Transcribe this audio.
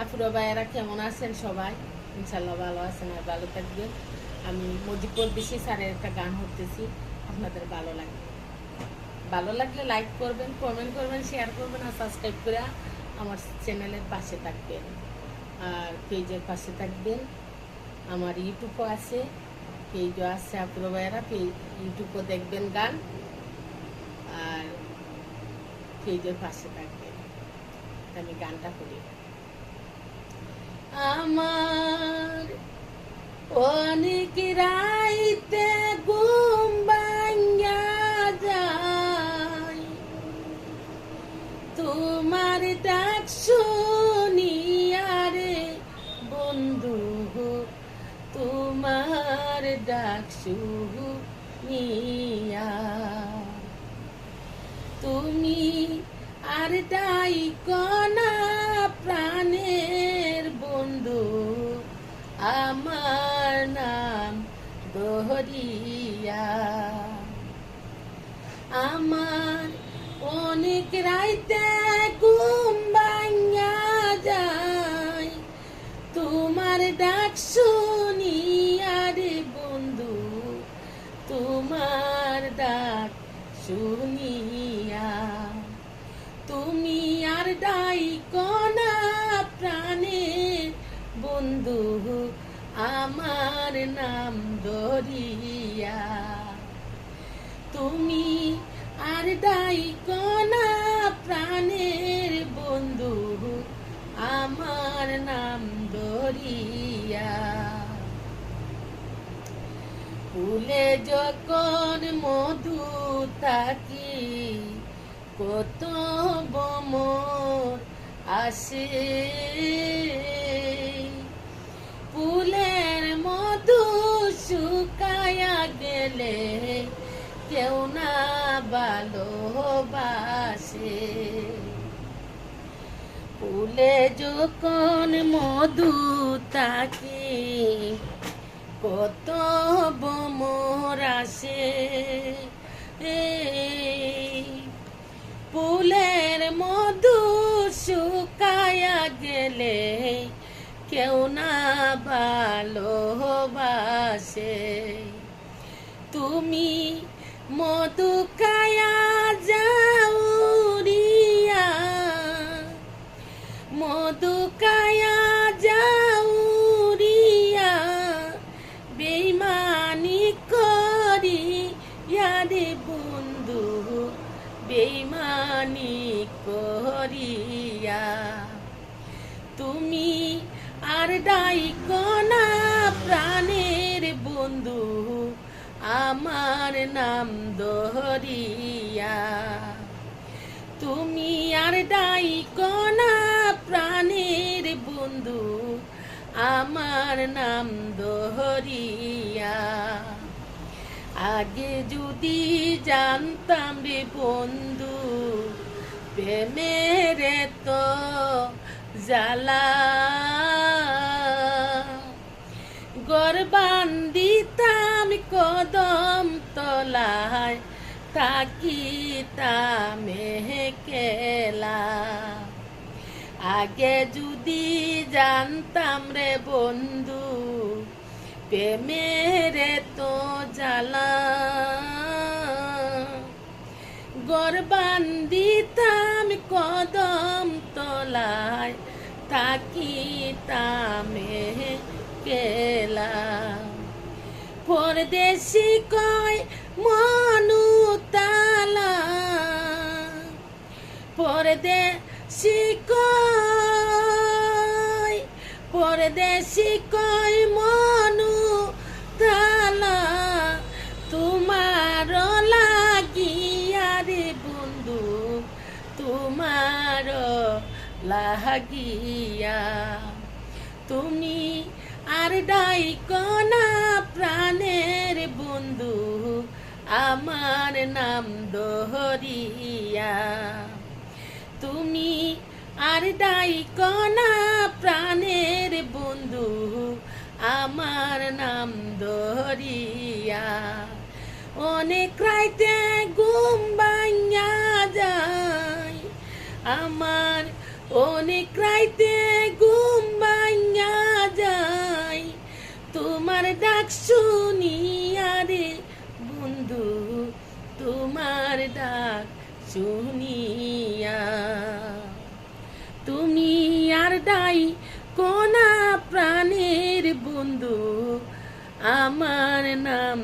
আপুরা ভাইয়েরা কেমন আছেন সবাই? ইনশাল্লাহ ভালো আছেন আর ভালো থাকবেন। আমি মজিবুর বেশি স্যারের একটা গান করতেছি, আপনাদের ভালো লাগলে লাইক করবেন, কমেন্ট করবেন, শেয়ার করবেন আর সাবস্ক্রাইব করে আমার চ্যানেলের পাশে থাকবেন আর পেজের পাশে থাকবেন। আমার ইউটিউবও আছে, পেজও আছে। আপুরা ভাইয়েরা ইউটিউবও দেখবেন গান আর পেজের পাশে থাকবেন। আমি গানটা করি। আমার অনেক রাইতে ঘুম ভাঙা যায়, তোমার ডাক শুনিয়া রে বন্ধু, তোমার ডাক শুনিয়া। তুমি আর ডাইকো না প্রাণের বন্ধু, আমার নাম দহরিয়া। আমার অনেক রাইতে ঘুম ভাঙা যায়, তোমার ডাক শুনিয়া রে বন্ধু, তোমার ডাক শুনিয়া। তুমি আর ডাইকো না প্রাণের বন্ধু, আমার নাম দরিয়া। তুমি আর ডাইকো না প্রাণের বন্ধু, আমার নাম দরিয়া। ফুলে যখন মধু থাকি, কত বমর আসে, ফুলের মধু শুকায়া গেলে কেউ না ভালোবাসে। ফুলে যখন মধু থাকে, কত বমর আসে, ফুলের মধু শুকায়া গেলে কেউ না ভালোবাসে। তুমি মধু খায়া যাও রিয়া, মধু খায়া যাও রিয়া, বেইমানি করি রে বন্ধু, বেইমানি করিয়া। তুমি আর ডাইকো না প্রাণের বন্ধু, আমার নাম দহরিয়া। তুমি আর ডাইকো না প্রাণের বন্ধু, আমার নাম দহরিয়া। আগে যদি জানতাম রে বন্ধু, প্রেমের তো জ্বালা, ঘর বান্দিতাম কদম তলায়, থাকিতাম কেলা। আগে যদি জানতাম রে বন্ধু, প্রেমের তো জ্বালা, ঘর বান্দিতাম কদম তলায়, থাকিতাম কেলা। পরদেশি কয় মনু তালা, পরদেশি কয় মনু তালা, তোমার লাগিয়া রে বন্ধু, তোমার লাগিয়া। তুমি আর ডাইকো না প্রাণের বন্ধু, আমার নাম দহরিয়া। তুমি আর ডাইকো না প্রাণের বন্ধু, আমার নাম দহরিয়া। অনেক রাইতে ঘুম ভাঙা যায়, আমার অনেক রাইতে ঘুম তোমার ডাক শুনিয়া রে বন্ধু, তোমার ডাক শুনিয়া, তুমি আর ডাই কোনা প্রাণের বন্ধু, আমার নাম